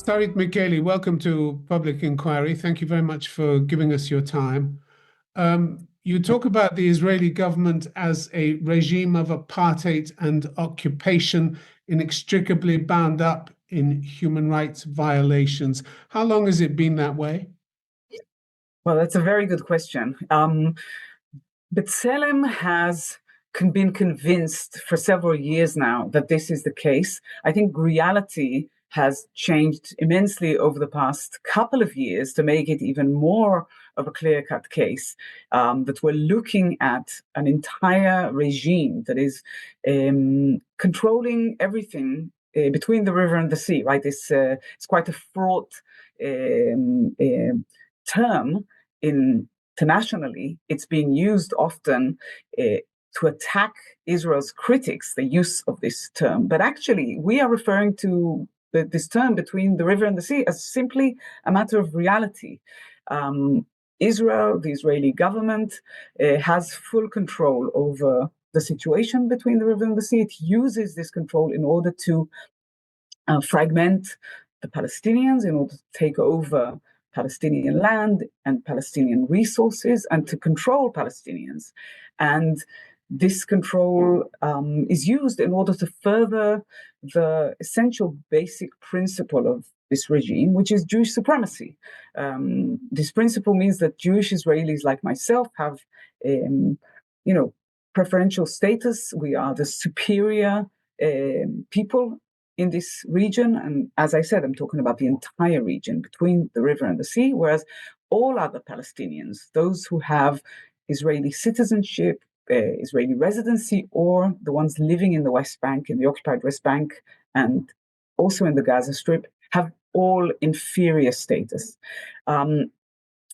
Sarit Michaeli, welcome to Public Inquiry. Thank you very much for giving us your time. You talk about the Israeli government as a regime of apartheid and occupation inextricably bound up in human rights violations. How long has it been that way? Well, that's a very good question. B'Tselem has been convinced for several years now that this is the case. I think reality has changed immensely over the past couple of years to make it even more of a clear-cut case, that we're looking at an entire regime that is controlling everything between the river and the sea, right? It's quite a fraught term internationally. It's being used often to attack Israel's critics, the use of this term. But actually, we are referring to this term between the river and the sea as simply a matter of reality. Israel, the Israeli government, has full control over the situation between the river and the sea. It uses this control in order to fragment the Palestinians, in order to take over Palestinian land and Palestinian resources, and to control Palestinians. And this control is used in order to further the essential basic principle of this regime, which is Jewish supremacy. This principle means that Jewish Israelis like myself have, preferential status. We are the superior people in this region. And as I said, I'm talking about the entire region between the river and the sea, whereas all other Palestinians, those who have Israeli citizenship, Israeli residency, or the ones living in the West Bank, in the occupied West Bank, and also in the Gaza Strip, have all inferior status. Can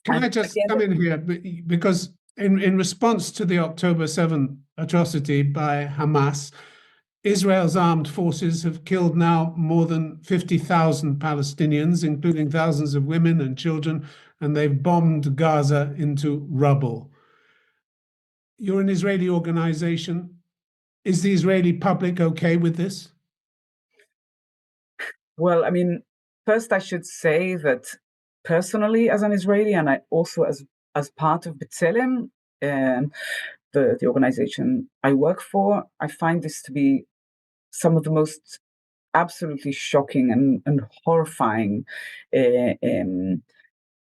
I just come in here? Because in response to the October 7th atrocity by Hamas, Israel's armed forces have killed now more than 50,000 Palestinians, including thousands of women and children, and they've bombed Gaza into rubble. You're an Israeli organization. Is the Israeli public okay with this? Well, I mean, first I should say that personally, as an Israeli, and I also as part of B'Tselem, the organization I work for, I find this to be some of the most absolutely shocking and horrifying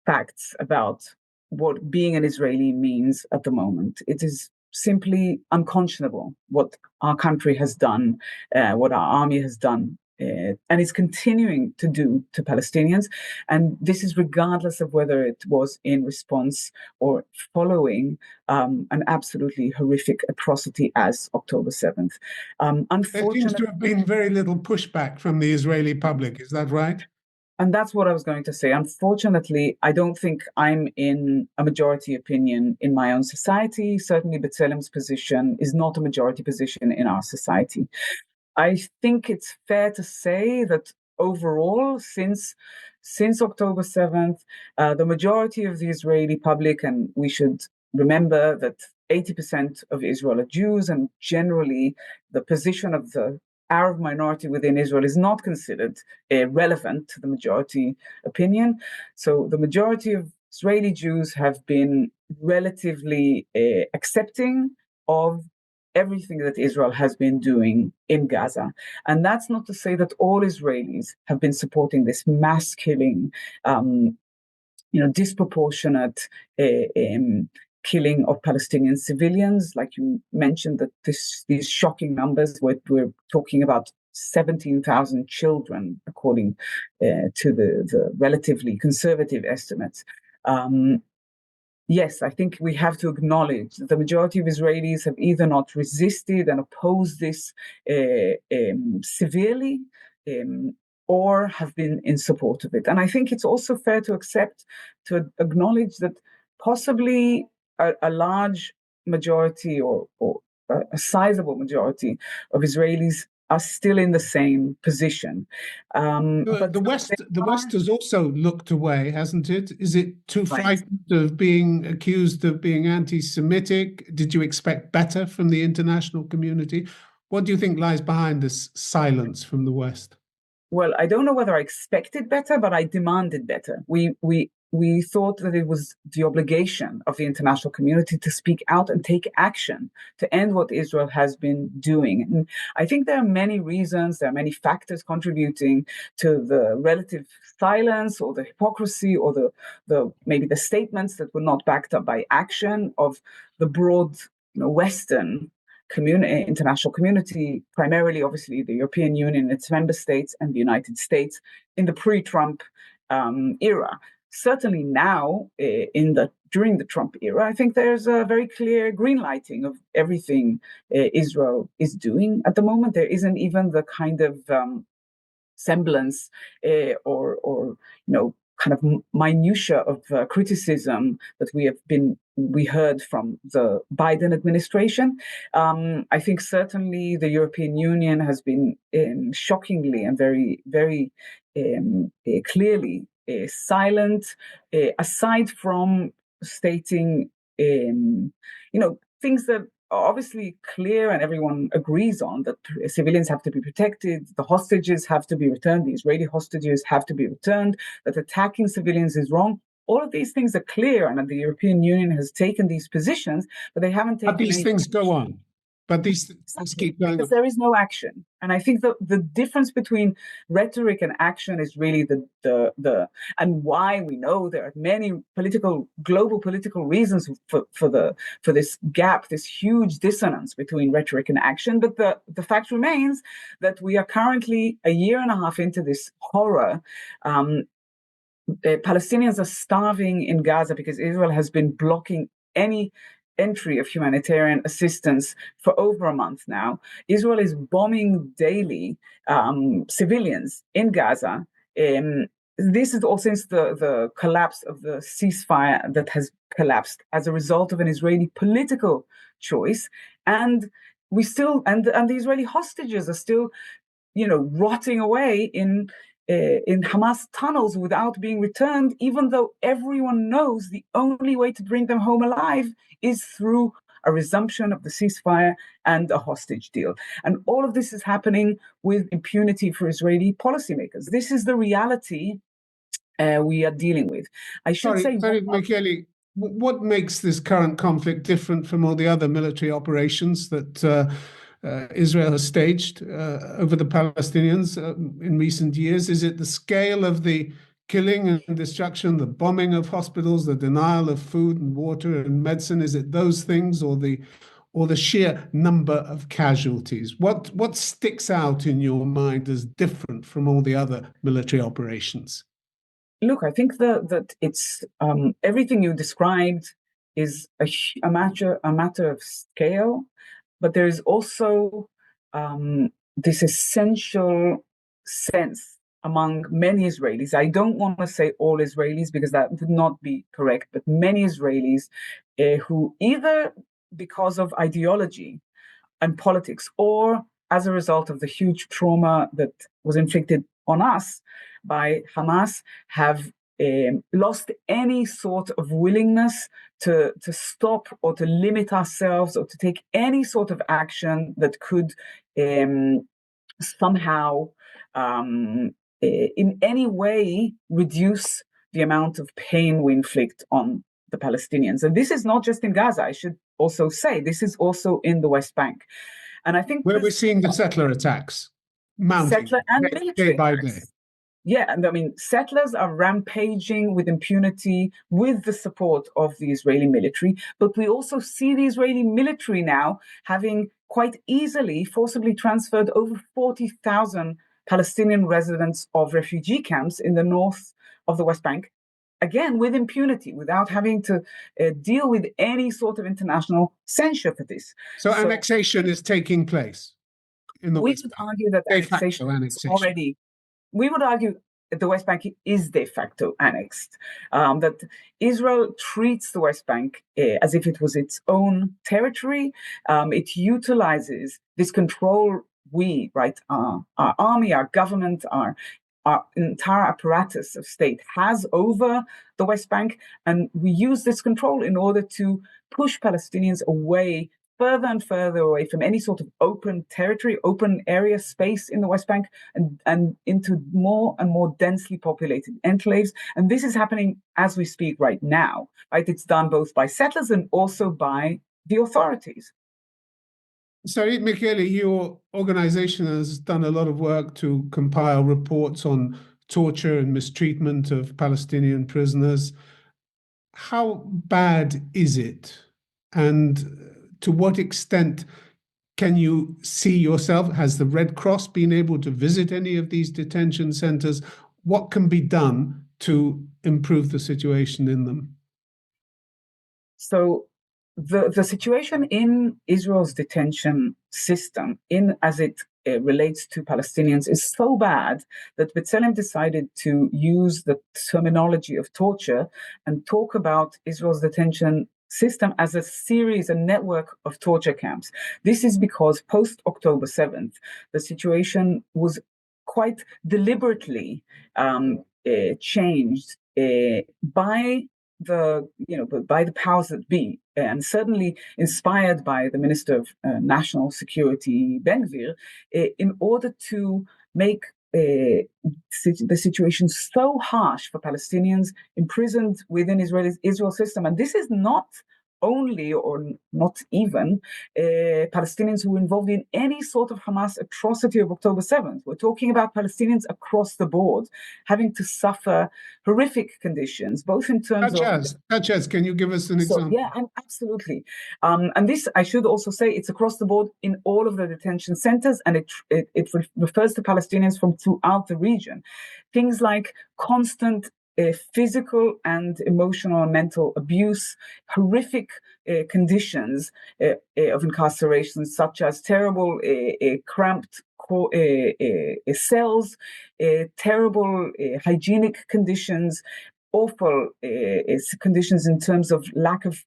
facts about what being an Israeli means at the moment. It is simply unconscionable what our country has done, what our army has done, and is continuing to do to Palestinians. And this is regardless of whether it was in response or following an absolutely horrific atrocity as October 7th. There seems to have been very little pushback from the Israeli public. Is that right? And that's what I was going to say. Unfortunately, I don't think I'm in a majority opinion in my own society. Certainly, B'Tselem's position is not a majority position in our society. I think it's fair to say that overall, since October 7th, the majority of the Israeli public, and we should remember that 80% of Israel are Jews, and generally the position of the Arab minority within Israel is not considered relevant to the majority opinion. So the majority of Israeli Jews have been relatively accepting of everything that Israel has been doing in Gaza. And that's not to say that all Israelis have been supporting this mass killing, disproportionate killing of Palestinian civilians. Like you mentioned, that these shocking numbers, we're talking about 17,000 children, according to the relatively conservative estimates. Yes, I think we have to acknowledge that the majority of Israelis have either not resisted and opposed this severely, or have been in support of it. And I think it's also fair to acknowledge that possibly a large majority or a sizable majority of Israelis are still in the same position. But the West has also looked away, hasn't it? Is it too frightened of being accused of being anti-Semitic? Did you expect better from the international community? What do you think lies behind this silence from the West? Well, I don't know whether I expected better, but I demanded better. We thought that it was the obligation of the international community to speak out and take action to end what Israel has been doing. And I think there are many reasons, there are many factors contributing to the relative silence or the hypocrisy or the maybe the statements that were not backed up by action of the broad, Western international community, primarily, obviously, the European Union, its member states, and the United States in the pre-Trump era. Certainly now, during the Trump era, I think there's a very clear green lighting of everything Israel is doing at the moment. There isn't even the kind of semblance or kind of minutia of criticism that we heard from the Biden administration. I think certainly the European Union has been shockingly and very, very clearly silent, aside from stating, things that are obviously clear and everyone agrees on, that civilians have to be protected, the hostages have to be returned, the Israeli hostages have to be returned, that attacking civilians is wrong. All of these things are clear, and the European Union has taken these positions, but they haven't taken. But these things go on. But these things keep going on. Because there is no action. And I think the difference between rhetoric and action is really the and why we know there are many global political reasons for this gap, this huge dissonance between rhetoric and action. But the fact remains that we are currently a year and a half into this horror. Palestinians are starving in Gaza because Israel has been blocking any entry of humanitarian assistance for over a month now. Israel is bombing daily civilians in Gaza. This is all since the collapse of the ceasefire that has collapsed as a result of an Israeli political choice. And the Israeli hostages are still, rotting away in Hamas tunnels without being returned, even though everyone knows the only way to bring them home alive is through a resumption of the ceasefire and a hostage deal. And all of this is happening with impunity for Israeli policymakers. This is the reality we are dealing with. Sarit Michaeli, what makes this current conflict different from all the other military operations that Israel has staged over the Palestinians in recent years? Is it the scale of the killing and destruction, the bombing of hospitals, the denial of food and water and medicine? Is it those things, or the sheer number of casualties? What sticks out in your mind as different from all the other military operations? Look, I think that it's everything you described is a matter of scale. But there is also this essential sense among many Israelis. I don't want to say all Israelis because that would not be correct, but many Israelis who either because of ideology and politics or as a result of the huge trauma that was inflicted on us by Hamas have lost any sort of willingness to stop or to limit ourselves or to take any sort of action that could somehow in any way reduce the amount of pain we inflict on the Palestinians. And this is not just in Gaza, I should also say, this is also in the West Bank. And I think where we're seeing the settler attacks mounting settler and military day by attacks. day. Yeah, and I mean, settlers are rampaging with impunity with the support of the Israeli military. But we also see the Israeli military now having quite easily forcibly transferred over 40,000 Palestinian residents of refugee camps in the north of the West Bank, again, with impunity, without having to deal with any sort of international censure for this. So annexation is taking place in the West Bank. We would argue that annexation is already... We would argue that the West Bank is de facto annexed, that Israel treats the West Bank as if it was its own territory. It utilizes this control our army, our government, our entire apparatus of state has over the West Bank, and we use this control in order to push Palestinians away further and further away from any sort of open territory, open area space in the West Bank, and into more and more densely populated enclaves. And this is happening as we speak right now, right? It's done both by settlers and also by the authorities. Sarit Michaeli, your organization has done a lot of work to compile reports on torture and mistreatment of Palestinian prisoners. How bad is it? And to what extent can you see yourself? Has the Red Cross been able to visit any of these detention centers? What can be done to improve the situation in them? So the situation in Israel's detention system, as it relates to Palestinians, is so bad that B'Tselem decided to use the terminology of torture and talk about Israel's detention system as a network of torture camps. This is because post-October 7th, the situation was quite deliberately changed by the powers that be, and certainly inspired by the Minister of National Security, Ben-Gvir, in order to make the situation so harsh for Palestinians imprisoned within Israel system. And this is not only, or not even, Palestinians who were involved in any sort of Hamas atrocity of October 7th. We're talking about Palestinians across the board having to suffer horrific conditions, both in terms such as, can you give us an example? Yeah, absolutely. And this, I should also say, it's across the board in all of the detention centers, and it refers to Palestinians from throughout the region. Things like constant physical and emotional and mental abuse, horrific conditions of incarceration, such as terrible cramped cells, terrible hygienic conditions, awful conditions in terms of lack of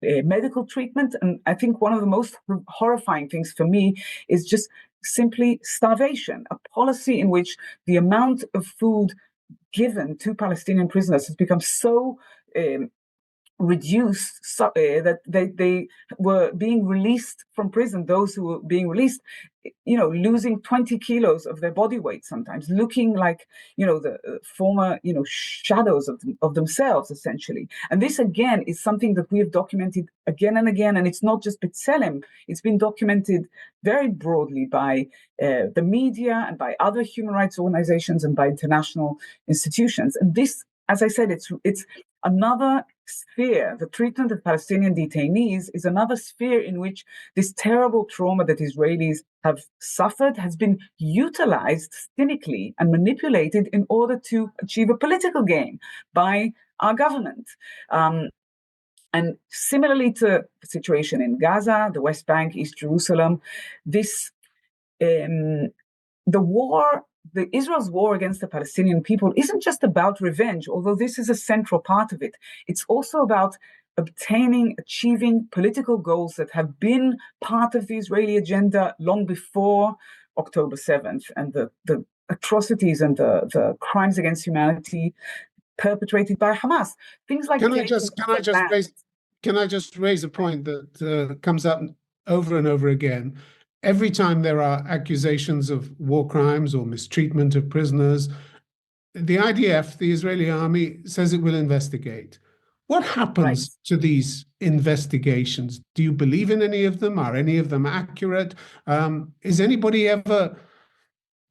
medical treatment. And I think one of the most horrifying things for me is just simply starvation, a policy in which the amount of food given to Palestinian prisoners has become so reduced that they were being released from prison, those who were being released, losing 20 kilos of their body weight sometimes, looking like, the former, shadows of themselves, essentially. And this, again, is something that we have documented again and again. And it's not just B'Tselem. It's been documented very broadly by the media and by other human rights organizations and by international institutions. And this, as I said, it's another sphere. The treatment of Palestinian detainees is another sphere in which this terrible trauma that Israelis have suffered has been utilized cynically and manipulated in order to achieve a political gain by our government. And similarly to the situation in Gaza, the West Bank, East Jerusalem, Israel's war against the Palestinian people isn't just about revenge, although this is a central part of it. It's also about achieving political goals that have been part of the Israeli agenda long before October 7th and the atrocities and the crimes against humanity perpetrated by Hamas. Things like Can I just raise a point that comes up over and over again? Every time there are accusations of war crimes or mistreatment of prisoners, the IDF, the Israeli army, says it will investigate. What happens to these investigations? Do you believe in any of them? Are any of them accurate? Is anybody ever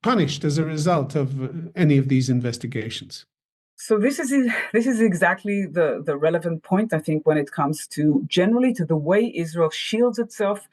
punished as a result of any of these investigations? So this is exactly the relevant point, I think, when it comes to generally to the way Israel shields itself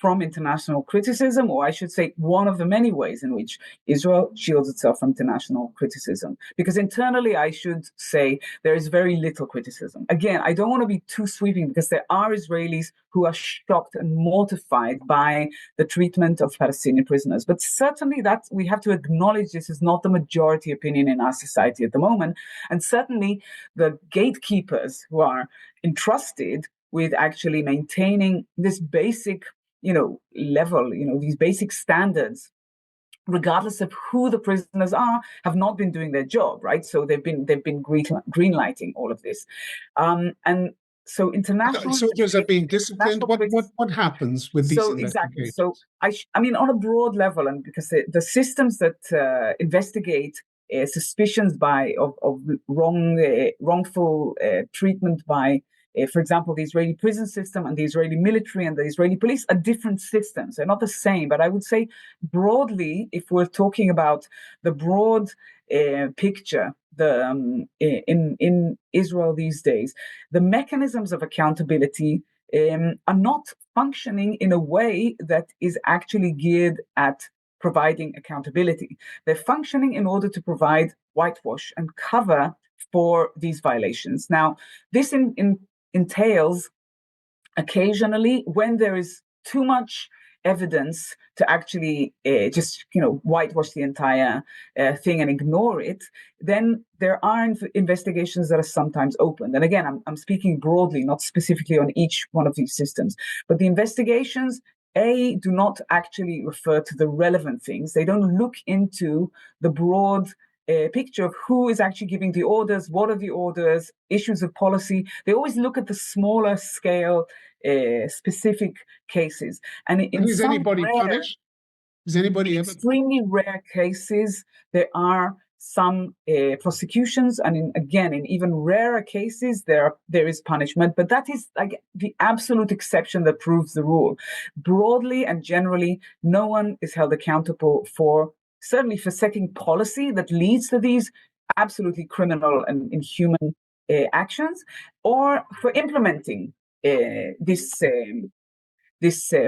from international criticism, or I should say one of the many ways in which Israel shields itself from international criticism. Because internally, I should say, there is very little criticism. Again, I don't want to be too sweeping because there are Israelis who are shocked and mortified by the treatment of Palestinian prisoners. But certainly that we have to acknowledge this is not the majority opinion in our society at the moment. And certainly the gatekeepers who are entrusted with actually maintaining this basic level, these basic standards, regardless of who the prisoners are, have not been doing their job, right? So they've been greenlighting all of this, and So international soldiers are being disciplined. What happens with these exactly. investigations? So I mean, on a broad level, and because the systems that investigate suspicions of wrongful treatment by, for example, the Israeli prison system and the Israeli military and the Israeli police are different systems. They're not the same. But I would say broadly, if we're talking about the broad picture, in Israel these days, the mechanisms of accountability are not functioning in a way that is actually geared at providing accountability. They're functioning in order to provide whitewash and cover for these violations. Now, this entails occasionally, when there is too much evidence to actually just whitewash the entire thing and ignore it, then there are investigations that are sometimes opened. And again, I'm speaking broadly, not specifically on each one of these systems, but the investigations do not actually refer to the relevant things. They don't look into the broad picture of who is actually giving the orders, what are the orders, issues of policy. They always look at the smaller scale, specific cases. And is anybody punished? Is anybody ever? Extremely rare cases, there are some prosecutions, and in even rarer cases, there is punishment. But that is like the absolute exception that proves the rule. Broadly and generally, no one is held accountable certainly for setting policy that leads to these absolutely criminal and inhuman actions, or for implementing this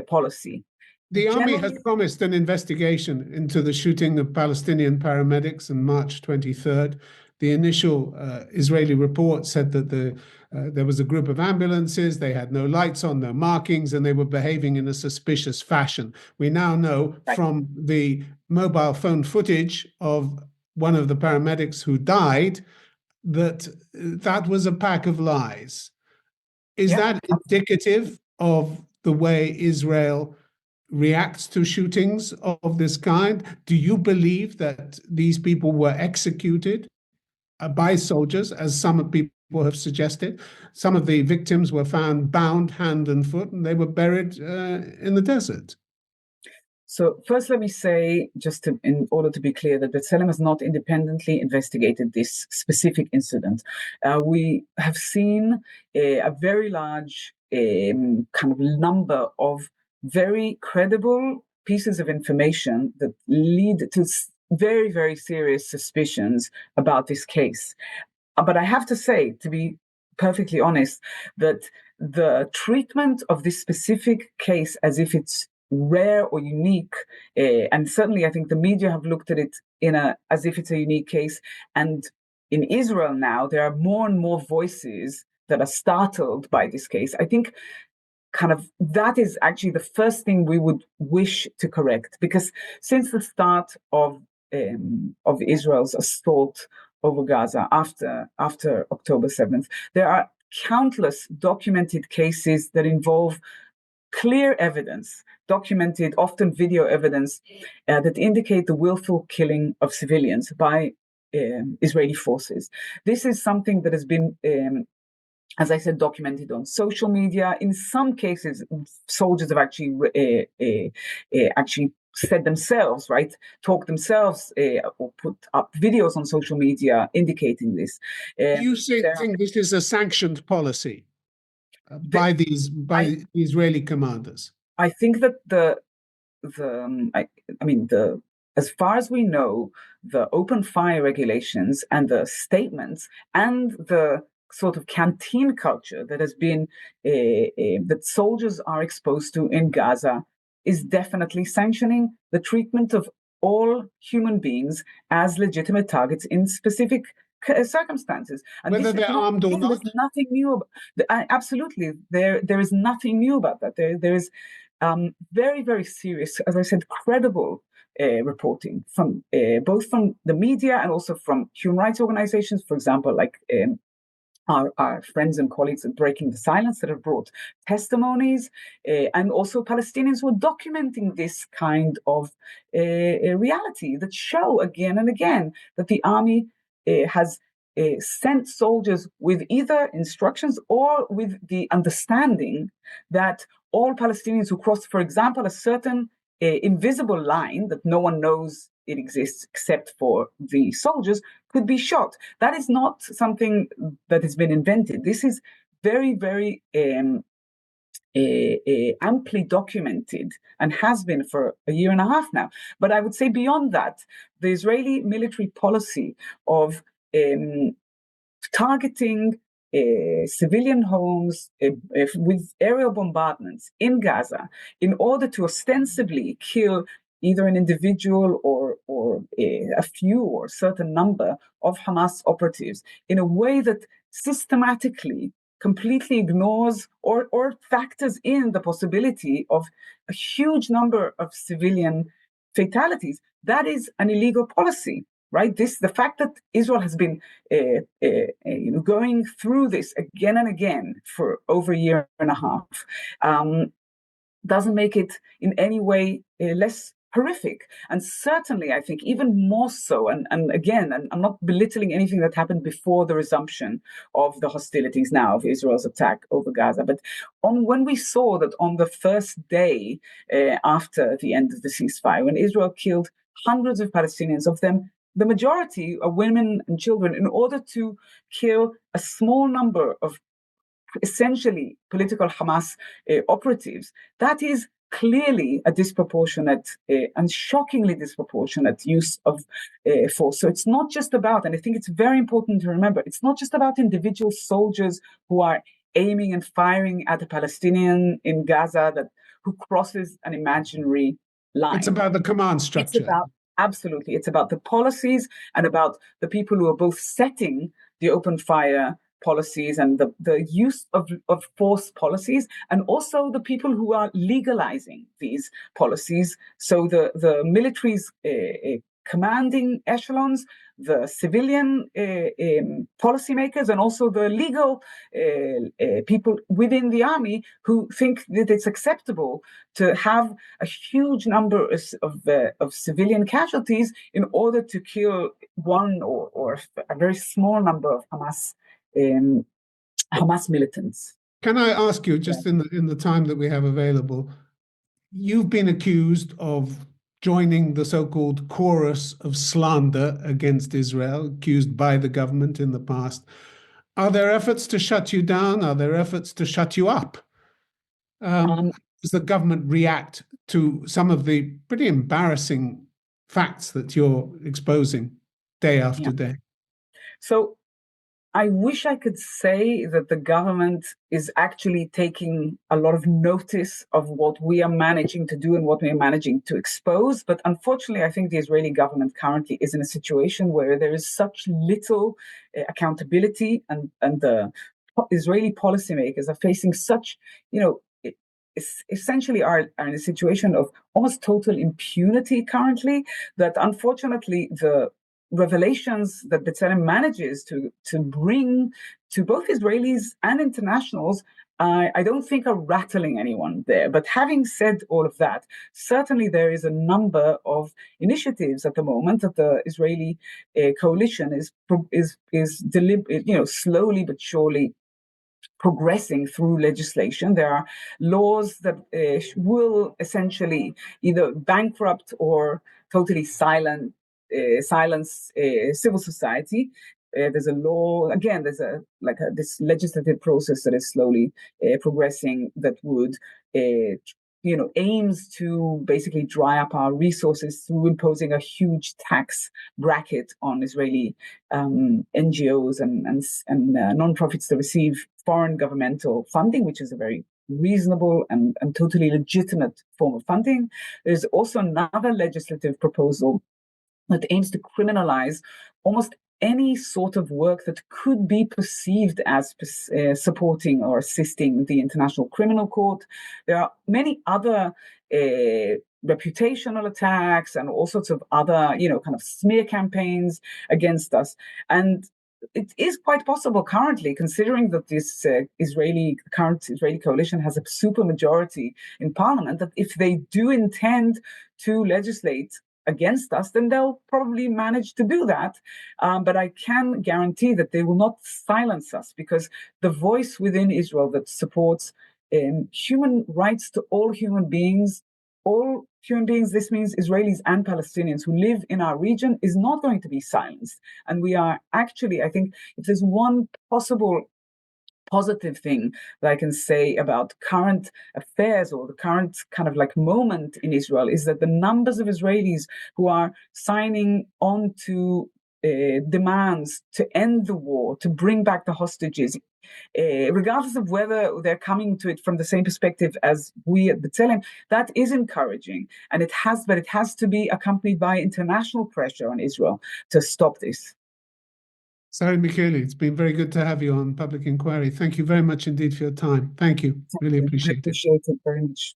policy. The army has promised an investigation into the shooting of Palestinian paramedics on March 23rd. The initial Israeli report said that there was a group of ambulances, they had no lights on, no markings, and they were behaving in a suspicious fashion. We now know from the mobile phone footage of one of the paramedics who died that that was a pack of lies. Is that indicative of the way Israel reacts to shootings of this kind? Do you believe that these people were executed by soldiers, as some people have suggested? Some of the victims were found bound hand and foot, and they were buried in the desert. So first, let me say, in order to be clear, that B'Tselem has not independently investigated this specific incident. We have seen a very large kind of number of very credible pieces of information that lead to very, very serious suspicions about this case. But I have to say, to be perfectly honest, that the treatment of this specific case as if it's rare or unique, and certainly I think the media have looked at it as if it's a unique case. And in Israel now, there are more and more voices that are startled by this case. I think kind of that is actually the first thing we would wish to correct, because since the start of Israel's assault over Gaza after October 7th, there are countless documented cases that involve clear evidence, documented, often video evidence, that indicate the willful killing of civilians by Israeli forces. This is something that has been, as I said, documented on social media. In some cases, soldiers have actually said themselves, talk themselves, or put up videos on social media indicating this. Do you think this is a sanctioned policy by the Israeli commanders? I think that as far as we know, the open fire regulations and the statements and the sort of canteen culture that has been that soldiers are exposed to in Gaza is definitely sanctioning the treatment of all human beings as legitimate targets in specific circumstances. And whether they're armed or not. There's nothing new absolutely. There is nothing new about that. There is very, very serious, as I said, credible reporting from both from the media and also from human rights organizations, for example, like our friends and colleagues at Breaking the Silence, that have brought testimonies, and also Palestinians who are documenting this kind of reality that show again and again that the army has sent soldiers with either instructions or with the understanding that all Palestinians who cross, for example, a certain invisible line that no one knows it exists except for the soldiers, could be shot. That is not something that has been invented. This is very, very amply documented and has been for a year and a half now. But I would say beyond that, the Israeli military policy of targeting civilian homes with aerial bombardments in Gaza in order to ostensibly kill either an individual or a few or a certain number of Hamas operatives in a way that systematically completely ignores or factors in the possibility of a huge number of civilian fatalities. That is an illegal policy. Right, the fact that Israel has been going through this again and again for over a year and a half doesn't make it in any way less horrific. And certainly, I think even more so, and again, and I'm not belittling anything that happened before the resumption of the hostilities now, of Israel's attack over Gaza, but when we saw that on the first day after the end of the ceasefire, when Israel killed hundreds of Palestinians, of them the majority are women and children, in order to kill a small number of essentially political Hamas operatives, that is clearly a disproportionate and shockingly disproportionate use of force. So it's not just about, and I think it's very important to remember, it's not just about individual soldiers who are aiming and firing at a Palestinian in Gaza who crosses an imaginary line. It's about the command structure. Absolutely. It's about the policies and about the people who are both setting the open fire policies and the use of force policies, and also the people who are legalizing these policies. So the military's commanding echelons, the civilian policymakers, and also the legal people within the army who think that it's acceptable to have a huge number of civilian casualties in order to kill one or a very small number of Hamas militants. Can I ask you, just in the time that we have available, you've been accused of joining the so-called chorus of slander against Israel, accused by the government in the past. Are there efforts to shut you down? Are there efforts to shut you up? Does the government react to some of the pretty embarrassing facts that you're exposing day after day? So I wish I could say that the government is actually taking a lot of notice of what we are managing to do and what we are managing to expose. But unfortunately, I think the Israeli government currently is in a situation where there is such little accountability, and the Israeli policymakers are facing such, essentially are in a situation of almost total impunity currently, that unfortunately the revelations that B'Tselem manages to bring to both Israelis and internationals, I don't think are rattling anyone there. But having said all of that, certainly there is a number of initiatives at the moment that the Israeli coalition is slowly but surely progressing through legislation. There are laws that will essentially either bankrupt or totally silence civil society. There's a law, again, there's this legislative process that is slowly progressing that would aims to basically dry up our resources through imposing a huge tax bracket on Israeli NGOs and non-profits to receive foreign governmental funding, which is a very reasonable and totally legitimate form of funding. There's also another legislative proposal that aims to criminalize almost any sort of work that could be perceived as supporting or assisting the International Criminal Court. There are many other reputational attacks and all sorts of other, kind of smear campaigns against us. And it is quite possible currently, considering that this current Israeli coalition has a super majority in parliament, that if they do intend to legislate against us, then they'll probably manage to do that. But I can guarantee that they will not silence us, because the voice within Israel that supports human rights to all human beings, this means Israelis and Palestinians who live in our region, is not going to be silenced. And we are actually, I think, if there's one possible positive thing that I can say about current affairs or the current kind of like moment in Israel, is that the numbers of Israelis who are signing on to demands to end the war, to bring back the hostages, regardless of whether they're coming to it from the same perspective as we at B'Tselem, that is encouraging. And it has to be accompanied by international pressure on Israel to stop this. Sarit Michaeli, it's been very good to have you on Public Inquiry. Thank you very much indeed for your time. Thank you. Really appreciate it. I appreciate it very much.